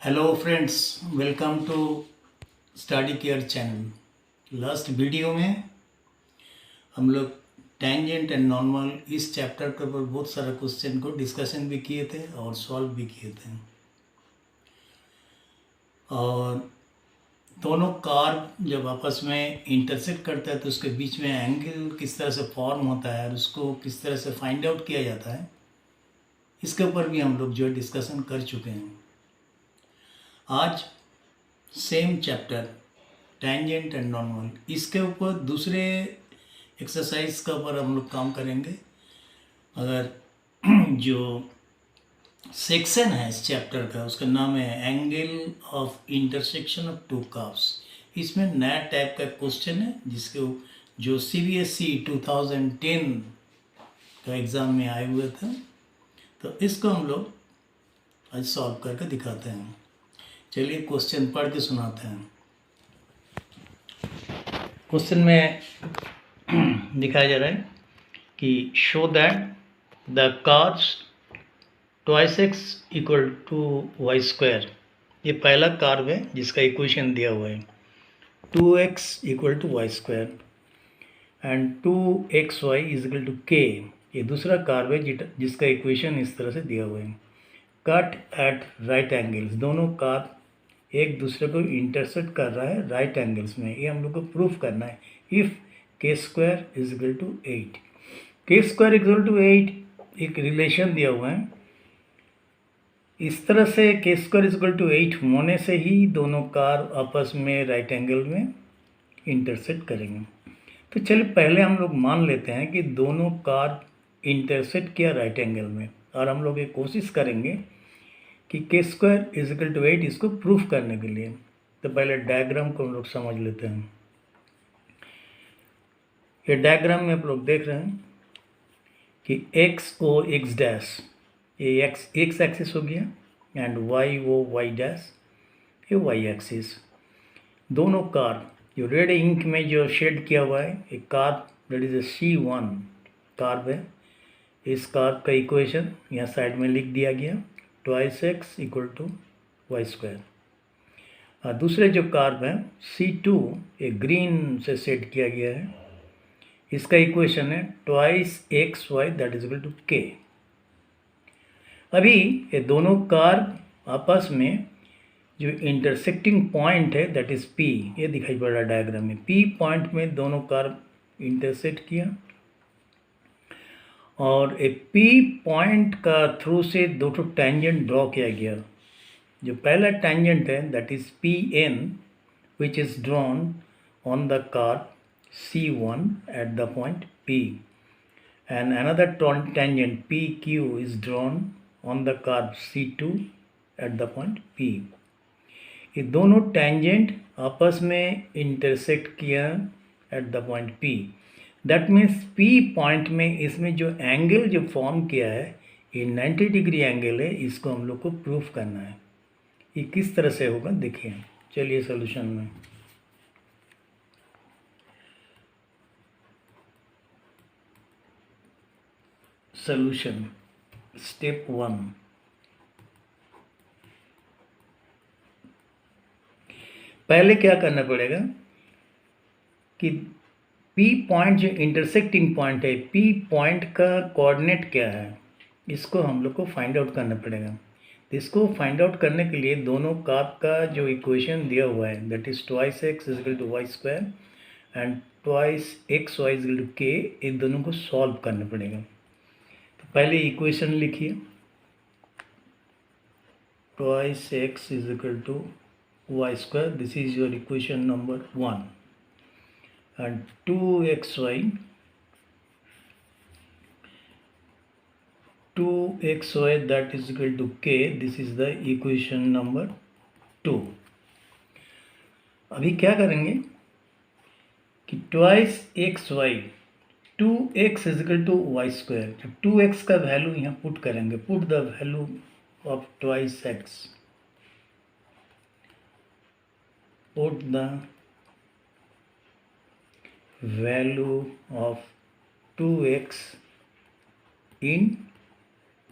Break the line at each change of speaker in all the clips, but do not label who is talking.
Hello friends, welcome to study care channel. Last video में हम लोग टेंजेंट एंड नॉर्मल इस चैप्टर के ऊपर बहुत सारे क्वेश्चन को डिस्कशन भी किए थे और सॉल्व भी किए थे। और दोनों कार जब आपस में इंटरसेक्ट करता है तो उसके बीच में एंगल किस तरह से फॉर्म होता है और उसको किस तरह से फाइंड आउट किया जाता है, इसके ऊपर भी हम लोग जो है डिस्कशन कर चुके हैं। आज same chapter tangent and normal, इसके ऊपर दूसरे एक्सरसाइज का ऊपर हम लोग काम करेंगे। अगर जो सेक्शन है इस चैप्टर का उसका नाम है angle of intersection of to curves. इसमें नया टाइप का क्वेश्चन है जिसके जो CBSE 2010 का एग्ज़ाम में आए हुए थे, तो इसको हम लोग आज सॉल्व करके दिखाते हैं। चलिए क्वेश्चन पढ़ के सुनाते हैं। क्वेश्चन में दिखाया जा रहा है कि show that the curves twice x equal to Y square. ये पहला कार्व है जिसका इक्वेशन दिया हुआ है 2x equal to Y square and 2xy is equal to k। ये दूसरा कार्व है जिसका इक्वेशन इस तरह से दिया हुआ है। कट एट राइट एंगल्स, दोनों कार्व एक दूसरे को इंटरसेक्ट कर रहा है राइट एंगल्स में। ये हम लोग को प्रूफ करना है। इफ़ के स्क्वायर इज इक्वल टू 8, के स्क्वायर इक्वल टू 8 एक रिलेशन दिया हुआ है। इस तरह से के स्क्वायर इक्वल टू 8 होने से ही दोनों कार आपस में राइट एंगल में इंटरसेक्ट करेंगे। तो चलिए पहले हम लोग मान लेते हैं कि दोनों कार इंटरसेक्ट किया राइट एंगल में, और हम लोग ये कोशिश करेंगे कि के स्क्वायर इज इक्वल टू 8 इसको प्रूफ करने के लिए। तो पहले डायग्राम को हम लोग समझ लेते हैं। ये डायग्राम में आप लोग देख रहे हैं कि एक्स ओ एक्स डैश, ये एक्स एक्सिस हो गया and y O y dash, ये वाई एक्सिस। दोनों कार जो रेड इंक में जो शेड किया हुआ है, एक car that is C1 car है। इस कार का इक्वेशन यहाँ साइड में लिख दिया गया, twice x equal to Y square. दूसरे जो कार्व हैं C2 एक ग्रीन से सेट किया गया है, इसका इक्वेशन है twice x y that is equal to k। अभी ये दोनों कार्व आपस में जो इंटरसेक्टिंग पॉइंट है दैट इज P, ये दिखाई पड़ रहा है डायग्राम में। P पॉइंट में दोनों कार्व इंटरसेक्ट किया और एक P पॉइंट का थ्रू से दो ठो टेंजेंट ड्रॉ किया गया। जो पहला टेंजेंट है that is PN which is drawn on the curve C1 at the point P, and another tangent PQ is drawn on the curve C2 at the point P। ये दोनों tangent आपस में intersect किया at the point P। That means P point में इसमें जो angle जो form किया है ये 90 डिग्री एंगल है। इसको हम लोग को प्रूफ करना है। ये किस तरह से होगा देखिए। चलिए सॉल्यूशन में सॉल्यूशन स्टेप 1। पहले क्या करना पड़ेगा कि P पॉइंट जो इंटरसेक्टिंग पॉइंट है, P पॉइंट का कोऑर्डिनेट क्या है, इसको हम लोग को फाइंड आउट करना पड़ेगा। तो इसको फाइंड आउट करने के लिए दोनों कार्व का जो इक्वेशन दिया हुआ है that is twice x is equal to Y square and twice x y is equal to k, इन दोनों को सॉल्व करना पड़ेगा। तो पहले इक्वेशन लिखिए, twice x is equal to Y square, this is your equation number 1, and 2xy that is equal to k, this is the equation number 2। अभी क्या करेंगे कि twice x y 2x is equal to Y square, जब 2x का value यहाँ put करेंगे, put the value of twice x, put the value of 2x in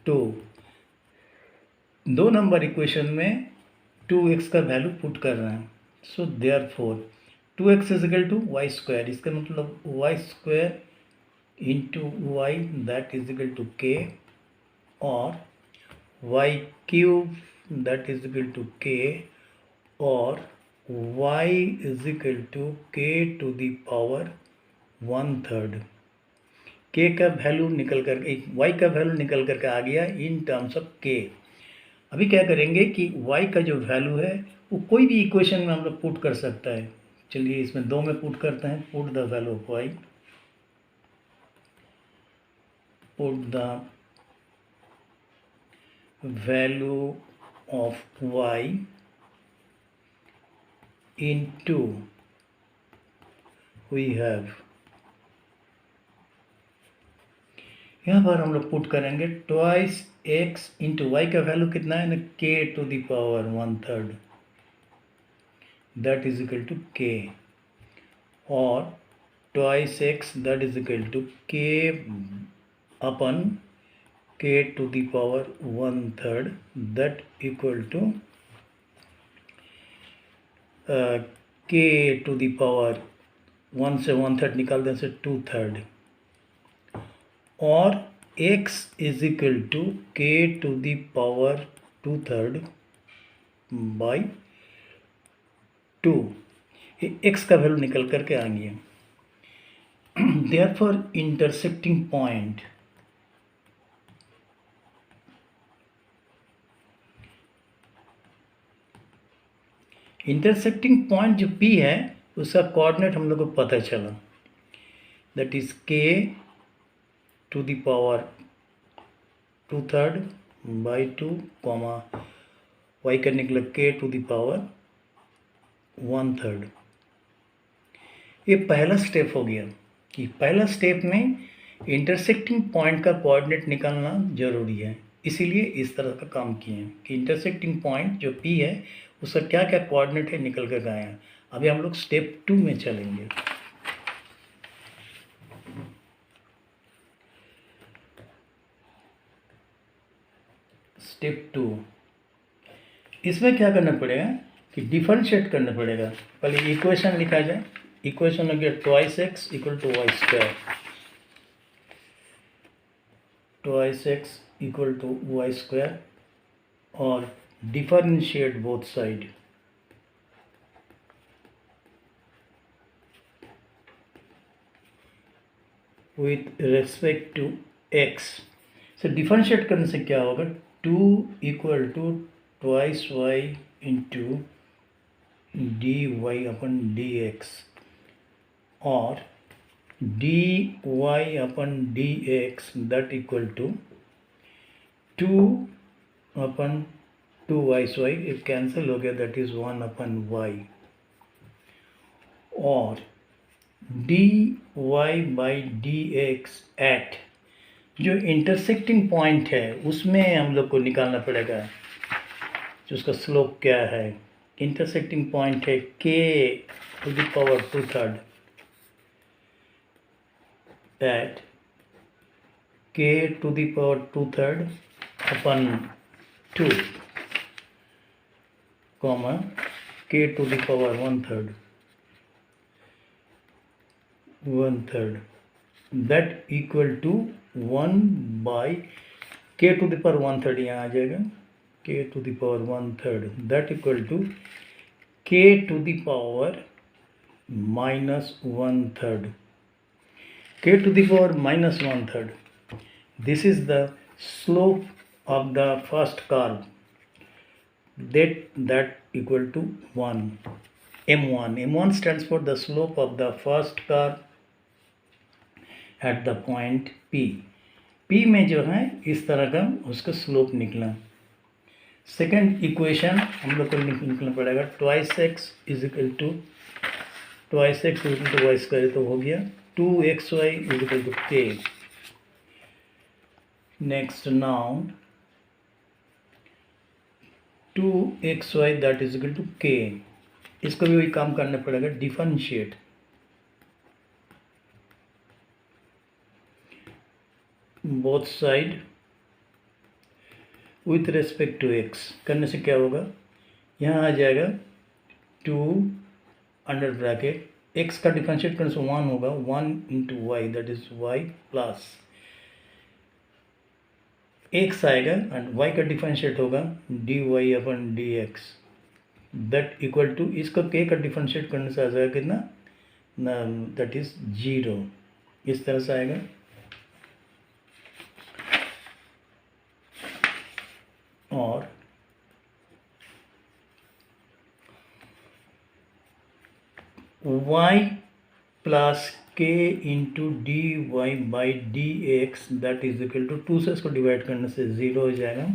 2। 2 number equation में 2x का वैल्यू पुट कर रहे हैं। So therefore 2x is equal to Y square, इसका मतलब y square into y that is equal to k, और y cube that is equal to k, और y is equal to k to the power 1/3। k का वैल्यू निकल कर y का वैल्यू निकल करके आ गया इन टर्म्स ऑफ k। अभी क्या करेंगे कि y का जो वैल्यू है वो कोई भी इक्वेशन में हम लोग पुट कर सकता है। चलिए इसमें 2 में पुट करते हैं। Put the value of y, put the value of y into we have, यहाँ पर हम लोग पुट करेंगे ट्वाइस एक्स इंटू वाई का वैल्यू कितना है ना, k to the power 1/3 that is equal to k, और twice x that is equal to k upon k to the power 1/3 that equal to k to the power 1 से 1/3 निकाल दें से 2/3, और x is equal to k to the power 2/3 by 2। x का वैल्यू निकल करके आ गया। Therefore intersecting point, intersecting point जो P है उसका कोऑर्डिनेट हम लोग को पता चला, that is k to the power 2/3 by 2 comma y का निकला k टू द पावर 1/3। ये पहला स्टेप हो गया कि पहला स्टेप में इंटरसेक्टिंग पॉइंट का कोऑर्डिनेट निकालना जरूरी है, इसीलिए इस तरह का काम किए हैं कि इंटरसेक्टिंग पॉइंट जो P है उसका क्या क्या कोऑर्डिनेट है निकल कर गए हैं। अभी हम लोग स्टेप 2 में चलेंगे। स्टेप 2, इसमें क्या करना पड़ेगा कि डिफरेंशिएट करना पड़ेगा। पहले इक्वेशन लिखा जाए। इक्वेशन हो गया twice x equal to Y square, twice x equal to Y square, और differentiate both side. With respect to x. से डिफरेंशिएट करने से क्या होगा, 2 equal to twice y into d y upon d x, और d y upon d x that equal to 2 upon 2y, एक cancel हो गया दैट इज 1 अपन y, और d y by d x at जो intersecting point है उसमें हम लोग को निकालना पड़ेगा जो उसका स्लोप क्या है। इंटरसेक्टिंग पॉइंट है k to the power 2/3 at k to the power 2/3 upon 2 comma k to the power 1/3 that equal to 1 by k to the power 1/3, यहाँ आ जाएगा k to the power 1/3 that equal to k to the power -1/3, k to the power -1/3. This is the slope of the first curve that equal to 1, m1. m1 stands for the slope of the first curve at the point P. P में जो है इस तरह का उसका slope निकला। Second equation हम लोग को निकलना पड़ेगा twice x is equal to twice x is equal to Y square, तो हो गया 2xy is equal to k। Next now 2xy that is equal to k, इसको भी वही काम करना पड़ेगा, differentiate both side with respect to x। करने से क्या होगा, यहाँ आ जाएगा 2 अंडर ब्रैकेट x का डिफरेंशिएट करने से 1 होगा, 1 into y that is y plus x आएगा एंड y का डिफरेंशिएट होगा dy upon dx that equal to इसको k का डिफरेंशिएट करने से आ जाएगा कितना, दैट इज 0। इस तरह से आएगा। और y plus k into d y by d x that is equal to 2 से इसको डिवाइड करने से 0 हो जाएगा।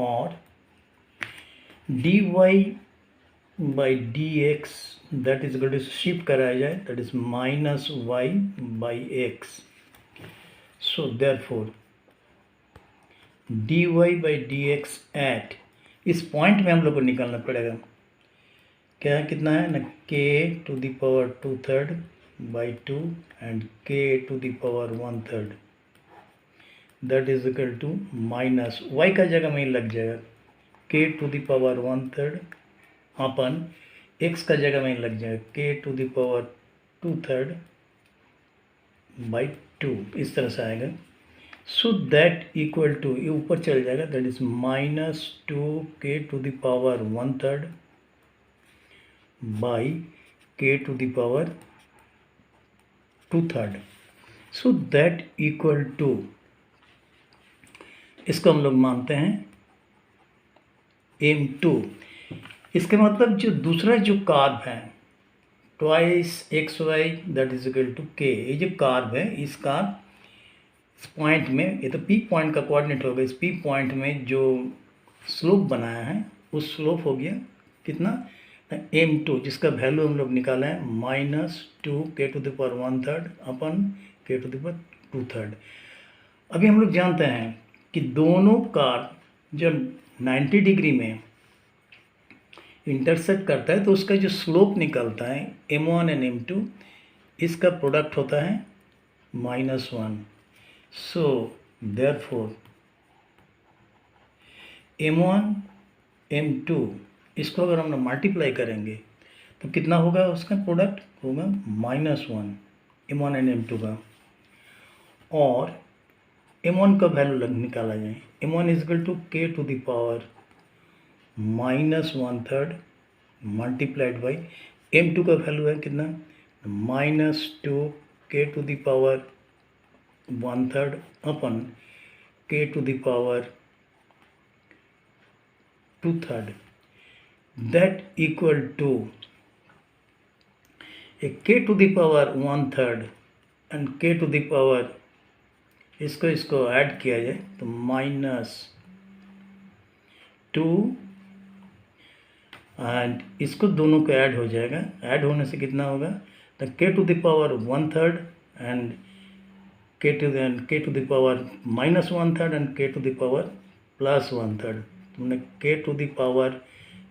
और d y by d x that is equal to shift कराया जाए that is minus y by x. So therefore d y by d x at इस पॉइंट में हम लोग को निकालना पड़ेगा। क्या है, कितना है ना, k to the power 2/3 by 2 and k to the power 1/3 that is equal to minus y का जगह में ही लग जाएगा k to the power 1/3 upon x का जगह में ही लग जाएगा k to the power 2/3 by 2। इस तरह से आएगा। सो दैट इक्वल टू ये ऊपर चल जाएगा that is minus 2k to the power 1/3 by k to the power 2/3। So that equal to इसको हम लोग मानते हैं m2। इसके मतलब जो दूसरा जो कार्व है twice x y that is equal to k, ये जो कार्व है इस कार्व इस पॉइंट में, ये तो p पॉइंट का कोऑर्डिनेट होगा, इस p पॉइंट में जो स्लोप बनाया है उस स्लोप हो गया कितना, m2 जिसका वैल्यू हम लोग निकाला है minus 2k to the power 1/3 upon k to the power 2/3। अभी हम लोग जानते हैं कि दोनों कार्व जब 90 डिग्री में इंटरसेक्ट करता है तो उसका जो स्लोप निकलता है m1 एंड m2 इसका प्रोडक्ट होता है -1। सो देयरफॉर m1 m2 इसको अगर हम लोग मल्टीप्लाई करेंगे तो कितना होगा, उसका प्रोडक्ट होगा -1 m1 एंड m2 का। और m1 का वैल्यू निकाला जाए m1 is equal to k to the power -1/3 multiplied by m2 का वैल्यू है कितना, -2k to the power 1/3 upon k to the power 2/3 that equal to k to the power 1/3 and k to the power इसको add किया जाए तो -2 and इसको दोनों को ऐड हो जाएगा, ऐड होने से कितना होगा तो k to the power 1/3 and k to the power -1/3 and k to the power +1/3। तुमने k टू द पावर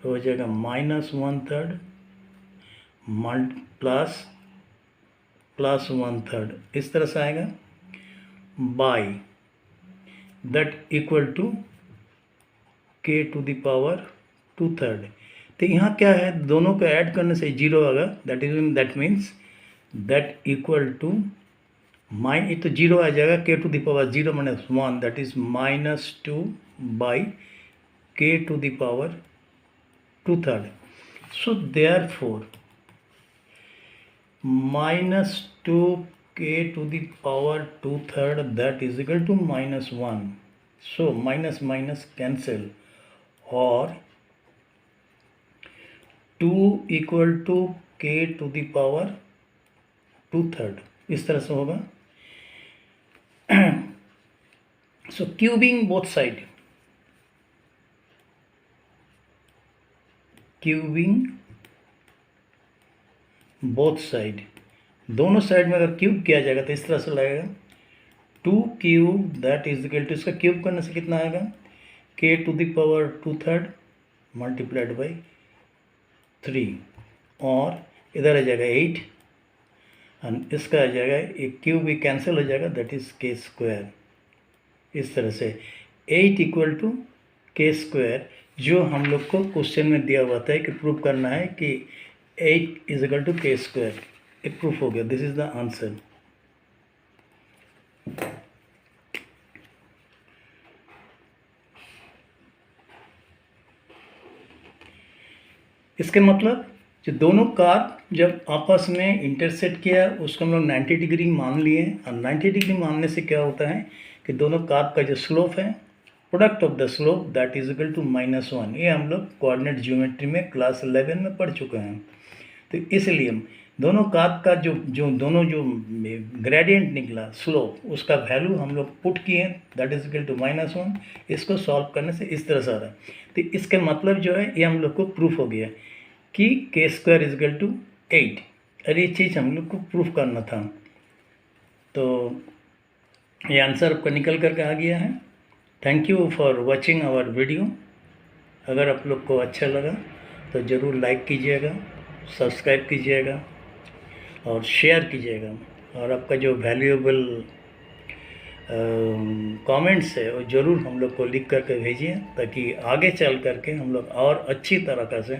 हो जाएगा -1/3 +1/3 इस तरह से आएगा by that equal to k to the power 2/3। तो यहाँ क्या है, दोनों को ऐड करने से 0 आएगा that means that equal to ये तो 0 आ जाएगा k to the power 0 - 1 that is -2 by k to the power 2/3। So therefore -2k to the power 2/3 that is equal to -1। So minus minus cancel और 2 equal to k to the power 2/3 इस तरह से होगा। So cubing both side, cubing both side, दोनों side में अगर cube किया जाएगा तो इस तरह से लगेगा 2 cube that is equal to, इसका क्यूब करने से कितना आएगा k to the power 2/3 multiplied by 3 और इधर आ जाएगा 8 एंड इसका आ जाएगा एक क्यूब भी कैंसिल हो जाएगा दैट इज k²। इस तरह से 8 इक्वल टू k², जो हम लोग को क्वेश्चन में दिया हुआ था कि प्रूव करना है कि 8 इज इक्वल टू के स्क्वायर, ये प्रूफ हो गया। This is the answer. इसके मतलब जो दोनों कार जब आपस में इंटरसेक्ट किया उसको हम लोग 90 डिग्री मान लिए, और 90 डिग्री मानने से क्या होता है कि दोनों कार का जो स्लोप है, product of the slope that is equal to -1। ये हम लोग कोऑर्डिनेट ज्योमेट्री में क्लास 11 में पढ़ चुके हैं। तो इसलिए हम दोनों कार का जो ग्रेडियंट निकला स्लोप, उसका वैल्यू हम लोग पुट किए, दैट इज इक्वल टू -1। इसको सॉल्व करने से इस तरह से आ रहा है। तो इसके मतलब जो है ये हम लोग को प्रूफ हो गया कि के स्क्वायर इज इक्वल टू 8। और ये चीज़ हम लोग को प्रूफ करना था। तो ये आंसर आपका निकल करके आ गया है। Thank you for watching our video. अगर आप लोग को अच्छा लगा तो ज़रूर लाइक कीजिएगा, सब्सक्राइब कीजिएगा और शेयर कीजिएगा। और आपका जो वैल्यूएबल कमेंट्स है वो ज़रूर हम लोग को लिख करके भेजिए, ताकि आगे चल करके हम लोग और अच्छी तरह से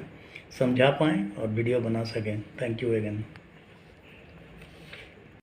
समझा पाएँ और वीडियो बना सकें। Thank you again.